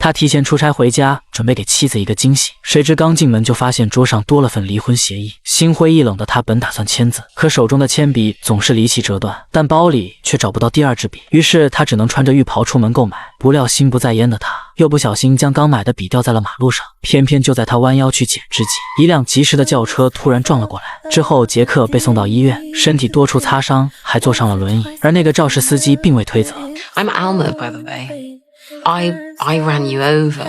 他提前出差回家，准备给妻子一个惊喜，谁知刚进门就发现桌上多了份离婚协议。心灰意冷的他本打算签字，可手中的铅笔总是离奇折断，但包里却找不到第二支笔，于是他只能穿着浴袍出门购买。不料心不在焉的他又不小心将刚买的笔掉在了马路上，偏偏就在他弯腰去捡之际，一辆疾驶的轿车突然撞了过来。之后杰克被送到医院，身体多处擦伤，还坐上了轮椅，而那个肇事司机并未推责。 I'm Alma, by the way. I ran you over.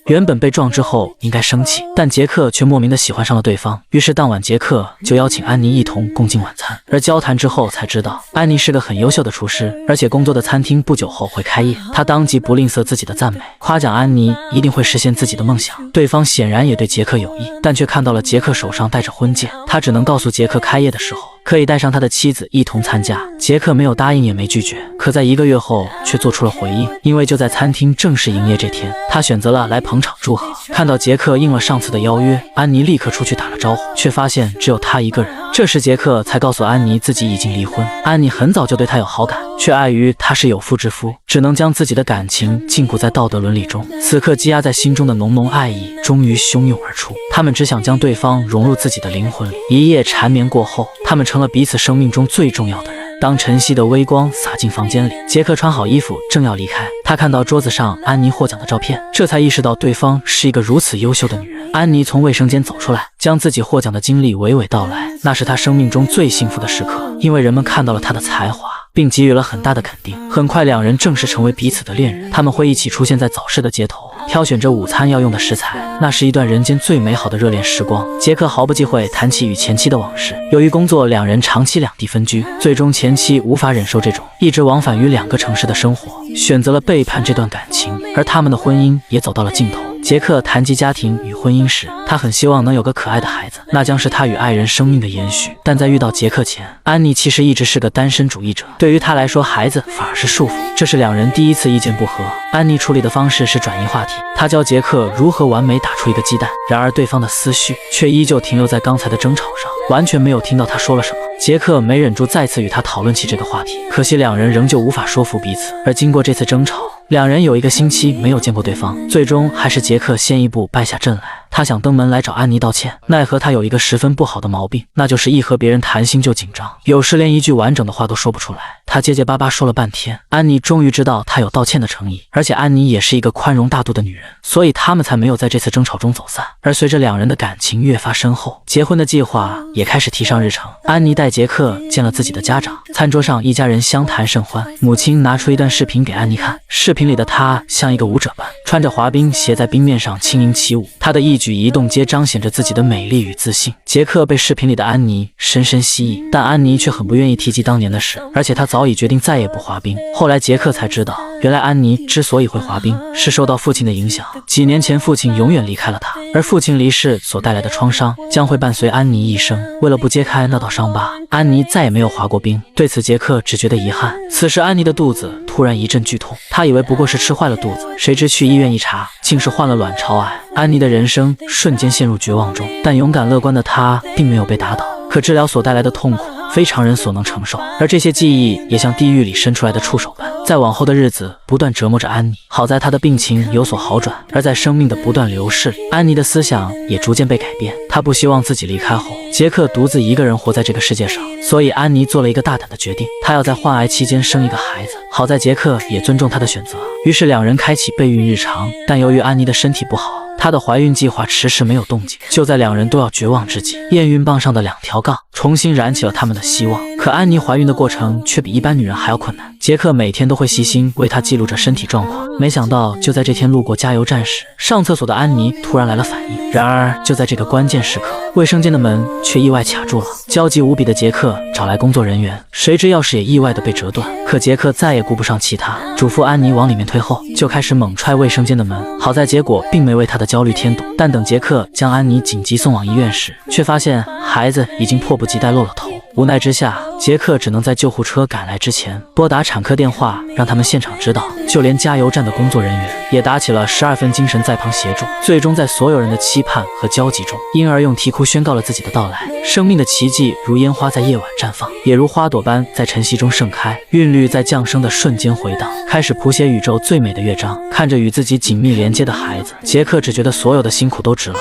原本被撞之后应该生气，但杰克却莫名的喜欢上了对方。于是当晚杰克就邀请安妮一同共进晚餐，而交谈之后才知道，安妮是个很优秀的厨师，而且工作的餐厅不久后会开业。他当即不吝啬自己的赞美，夸奖安妮一定会实现自己的梦想。对方显然也对杰克有意，但却看到了杰克手上戴着婚戒，他只能告诉杰克开业的时候可以带上他的妻子一同参加。杰克没有答应也没拒绝，可在1个月后却做出了回应，因为就在餐厅正式营业这天，他选择了来捧场祝贺。看到杰克应了上次的邀约，安妮立刻出去打了招呼，却发现只有他一个人。这时杰克才告诉安妮自己已经离婚，安妮很早就对他有好感，却碍于他是有妇之夫，只能将自己的感情禁锢在道德伦理中。此刻积压在心中的浓浓爱意终于汹涌而出，他们只想将对方融入自己的灵魂里。一夜缠绵过后，他们成了彼此生命中最重要的人。当晨曦的微光洒进房间里，杰克穿好衣服正要离开，他看到桌子上安妮获奖的照片，这才意识到对方是一个如此优秀的女人。安妮从卫生间走出来，将自己获奖的经历娓娓道来，那是她生命中最幸福的时刻，因为人们看到了她的才华，并给予了很大的肯定。很快两人正式成为彼此的恋人，他们会一起出现在早市的街头，挑选着午餐要用的食材，那是一段人间最美好的热恋时光。杰克毫不忌讳谈起与前妻的往事，由于工作两人长期两地分居，最终前妻无法忍受这种一直往返于2个城市的生活，选择了背叛这段感情，而他们的婚姻也走到了尽头。杰克谈及家庭与婚姻时，他很希望能有个可爱的孩子，那将是他与爱人生命的延续。但在遇到杰克前，安妮其实一直是个单身主义者，对于他来说，孩子反而是束缚。这是两人第一次意见不合，安妮处理的方式是转移话题，她教杰克如何完美打出一个鸡蛋，然而对方的思绪却依旧停留在刚才的争吵上，完全没有听到他说了什么。杰克没忍住再次与他讨论起这个话题，可惜两人仍旧无法说服彼此。而经过这次争吵，两人有1个星期没有见过对方，最终还是杰克先一步败下阵来。他想登门来找安妮道歉，奈何他有一个十分不好的毛病，那就是一和别人谈心就紧张，有时连一句完整的话都说不出来。他结结巴巴说了半天，安妮终于知道他有道歉的诚意，而且安妮也是一个宽容大度的女人，所以他们才没有在这次争吵中走散。而随着两人的感情越发深厚，结婚的计划也开始提上日程。安妮带杰克见了自己的家长，餐桌上一家人相谈甚欢，母亲拿出一段视频给安妮看，视频里的她像一个舞者般，穿着滑冰鞋在冰面上轻盈起舞，她的一举一动皆彰显着自己的美丽与自信。杰克被视频里的安妮深深吸引，但安妮却很不愿意提及当年的事，而且她早已决定再也不滑冰。后来杰克才知道，原来安妮之所以会滑冰，是受到父亲的影响。几年前父亲永远离开了她，而父亲离世所带来的创伤将会伴随安妮一生。为了不揭开那道伤疤，安妮再也没有滑过冰。对此杰克只觉得遗憾。此时安妮的肚子突然一阵剧痛，他以为不过是吃坏了肚子，谁知去医院一查，竟是患了卵巢癌。安妮的人生瞬间陷入绝望中，但勇敢乐观的她并没有被打倒。可治疗所带来的痛苦非常人所能承受，而这些记忆也像地狱里伸出来的触手般，在往后的日子不断折磨着安妮。好在她的病情有所好转，而在生命的不断流逝里，安妮的思想也逐渐被改变。她不希望自己离开后，杰克独自一个人活在这个世界上，所以安妮做了一个大胆的决定，她要在患癌期间生一个孩子。好在杰克也尊重她的选择，于是两人开启备孕日常。但由于安妮的身体不好，她的怀孕计划迟迟没有动静。就在两人都要绝望之际，验孕棒上的2条杠重新燃起了他们的希望。可安妮怀孕的过程却比一般女人还要困难，杰克每天都会细心为她记录着身体状况。没想到就在这天路过加油站时，上厕所的安妮突然来了反应。然而就在这个关键时刻，卫生间的门却意外卡住了。焦急无比的杰克找来工作人员，谁知钥匙也意外的被折断。可杰克再也顾不上其他，嘱咐安妮往里面退后，就开始猛踹卫生间的门。好在结果并没为他的焦虑添堵，但等杰克将安妮紧急送往医院时，却发现孩子已经迫不及待露了头。无奈之下，杰克只能在救护车赶来之前拨打产科电话，让他们现场知道。就连加油站的工作人员也打起了12分精神在旁协助。最终在所有人的期盼和焦急中，婴儿用啼哭宣告了自己的到来。生命的奇迹如烟花在夜晚绽放，也如花朵般在晨曦中盛开。韵律在降生的瞬间回荡，开始谱写宇宙最美的乐章。看着与自己紧密连接的孩子，杰克只觉得所有的辛苦都值了。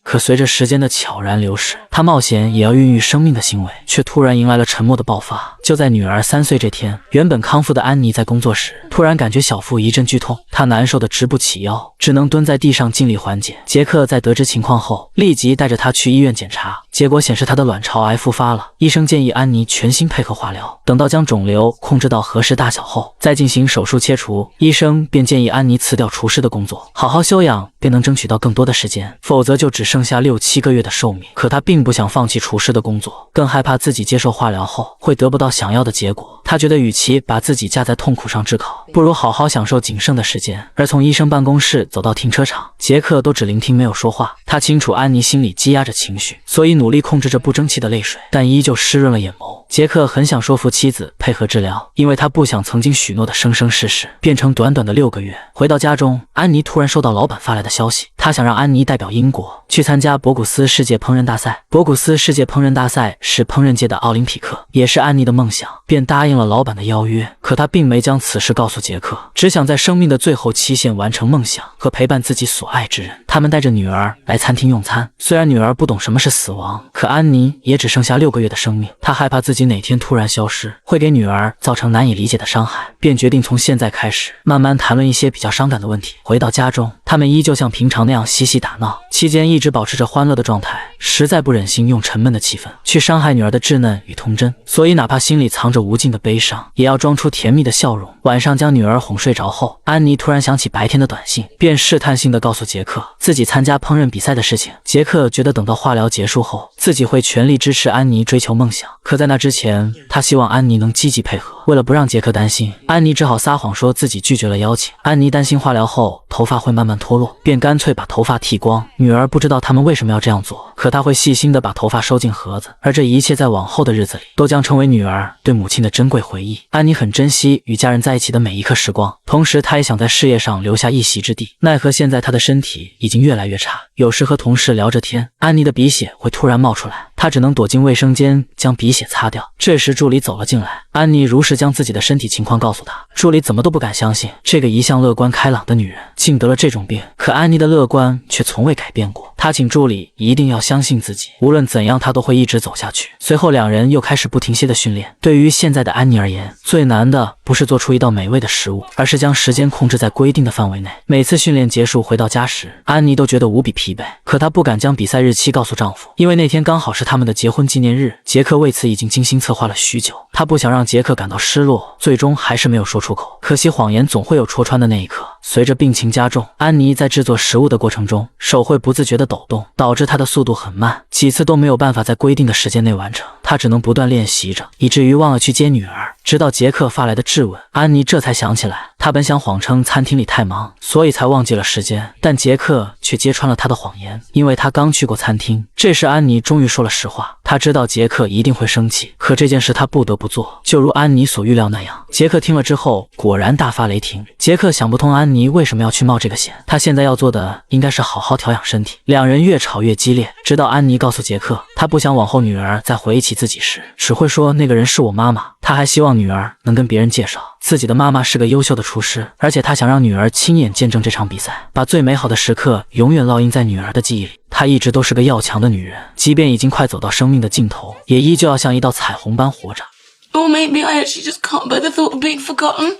可随着时间的悄然流逝，他冒险也要孕育生命的行为，却突然迎来了沉默的爆发。就在女儿3岁这天，原本康复的安妮在工作时，突然感觉小腹一阵剧痛，她难受的直不起腰，只能蹲在地上尽力缓解。杰克在得知情况后，立即带着她去医院检查，结果显示她的卵巢癌复发了。医生建议安妮全心配合化疗，等到将肿瘤控制到合适大小后，再进行手术切除。医生便建议安妮辞掉厨师的工作，好好休养，便能争取到更多的时间，否则就只剩下6、7个月的寿命。可她并不想放弃厨师的工作，更害怕自己接受化疗后会得不到想要的结果。她觉得与其把自己架在痛苦上炙烤，不如好好享受仅剩的时间。而从医生办公室走到停车场，杰克都只聆听没有说话。他清楚安妮心里积压着情绪，所以努力控制着不争气的泪水，但依旧湿润了眼眸。杰克很想说服妻子配合治疗，因为他不想曾经许诺的生生世世变成短短的6个月。回到家中，安妮突然收到老板发来的消息，他想让安妮代表英国去参加博古斯世界烹饪大赛。博古斯世界烹饪大赛是烹饪界的奥林匹克，也是安妮的梦想，便答应了老板的邀约。可他并没将此事告诉杰克，只想在生命的最后期限完成梦想和陪伴自己所爱之人。他们带着女儿来餐厅用餐，虽然女儿不懂什么是死亡，可安妮也只剩下6个月的生命。她害怕自己哪天突然消失，会给女儿造成难以理解的伤害，便决定从现在开始慢慢谈论一些比较伤感的问题。回到家中，他们依旧像平常那样嬉戏打闹，期间一直保持着欢乐的状态，实在不忍心用沉闷的气氛去伤害女儿的稚嫩与童真，所以哪怕心里藏着无尽的悲伤，也要装出甜蜜的笑容。晚上将女儿哄睡着后，安妮突然想起白天的短信，便试探性地告诉杰克自己参加烹饪比赛的事情。杰克觉得等到化疗结束后，自己会全力支持安妮追求梦想，可在那之前，他希望安妮能积极配合。为了不让杰克担心，安妮只好撒谎说自己拒绝了邀请。安妮担心化疗后头发会慢慢脱落，便干脆把头发剃光。女儿不知道他们为什么要这样做，可她会细心地把头发收进盒子，而这一切在往后的日子里都将成为女儿对母亲的珍贵回忆。安妮很珍惜与家人在一起的每一刻时光，同时她也想在事业上留下一席之地。奈何现在她的身体已经越来越差，有时和同事聊着天，安妮的鼻血会突然冒出来，她只能躲进卫生间将鼻血擦掉。这时助理走了进来，安妮如实将自己的身体情况告诉他。助理怎么都不敢相信，这个一向乐观开朗的女人竟得了这种病。可安妮的乐观却从未改变过，她请助理一定要相信自己，无论怎样她都会一直走下去。随后两人又开始不停歇的训练。对于现在的安妮而言，最难的不是做出一道美味的食物，而是将时间控制在规定的范围内。每次训练结束回到家时，安妮都觉得无比疲惫，可她不敢将比赛日期告诉丈夫，因为那天刚好是他们的结婚纪念日。杰克为此已经精心策划了许久，他不想让杰克感到失落，最终还是没有说出口。可惜谎言总会有戳穿的那一刻。随着病情加重，安妮在制作食物的过程中，手会不自觉地抖动，导致她的速度很慢，几次都没有办法在规定的时间内完成。她只能不断练习着，以至于忘了去接女儿。直到杰克发来的质问，安妮这才想起来，她本想谎称餐厅里太忙，所以才忘记了时间，但杰克却揭穿了她的谎言，因为他刚去过餐厅。这时安妮终于说了实话，她知道杰克一定会生气，可这件事她不得不做，就如安妮所预料那样。杰克听了之后果然大发雷霆。杰克想不通安妮为什么要去冒这个险，他现在要做的应该是好好调养身体。两人越吵越激烈，直到安妮告诉杰克，她不想往后女儿再回忆起自己时只会说那个人是我妈妈。她还希望女儿能跟别人介绍自己的妈妈是个优秀的厨师，而且她想让女儿亲眼见证这场比赛，把最美好的时刻永远烙印在女儿的记忆里。她一直都是个要强的女人，即便已经快走到生命的尽头，也依旧要像一道彩虹般活着。Or maybe I actually just can't bear the thought of being forgotten.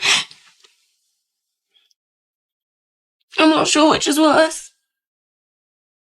I'm not sure which is worse.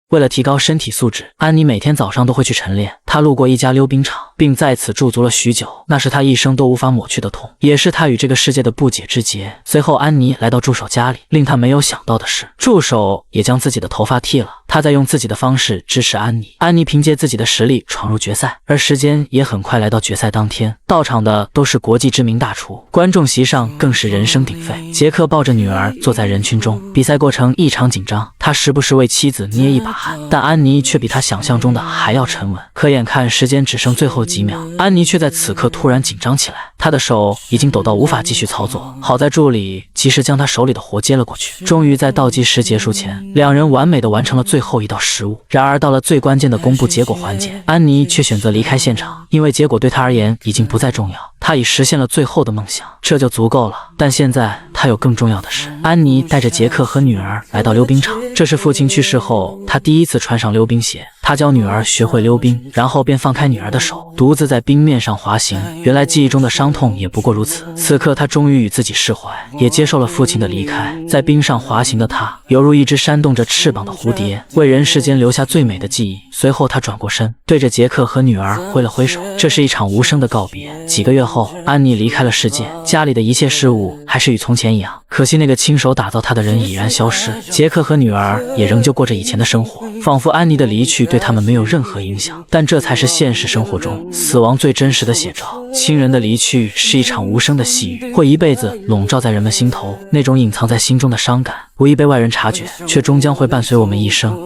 为了提高身体素质，安妮每天早上都会去晨练。她路过一家溜冰场，并在此驻足了许久。那是他一生都无法抹去的痛，也是他与这个世界的不解之结。随后，安妮来到助手家里，令他没有想到的是，助手也将自己的头发剃了。他在用自己的方式支持安妮。安妮凭借自己的实力闯入决赛，而时间也很快来到决赛当天，到场的都是国际知名大厨，观众席上更是人声鼎沸。杰克抱着女儿坐在人群中，比赛过程异常紧张，他时不时为妻子捏一把汗，但安妮却比他想象中的还要沉稳。可眼看时间只剩最后几秒，安妮却在此刻突然紧张起来，她的手已经抖到无法继续操作。好在助理及时将她手里的活接了过去。终于在倒计时结束前，两人完美的完成了最后一道食物。然而到了最关键的公布结果环节，安妮却选择离开现场，因为结果对她而言已经不再重要。她已实现了最后的梦想，这就足够了。但现在她有更重要的事。安妮带着杰克和女儿来到溜冰场，这是父亲去世后她第一次穿上溜冰鞋。她教女儿学会溜冰，然后便放开女儿的手，独自在冰面上滑行。原来记忆中的伤痛也不过如此。此刻她终于与自己释怀，也接受了父亲的离开。在冰上滑行的她，犹如一只扇动着翅膀的蝴蝶，为人世间留下最美的记忆。随后她转过身，对着杰克和女儿挥了挥手，这是一场无声的告别。几个月后，安妮离开了世界，家里的一切事物还是与从前一样，可惜那个亲手打造她的人已然消失。杰克和女儿也仍旧过着以前的生活，仿佛安妮的离去对他们没有任何影响。但这才是现实生活中死亡最真实的写照。亲人的离去是一场无声的细雨，会一辈子笼罩在人们心头。那种隐藏在心中的伤感，不易被外人察觉，却终将会伴随我们一生。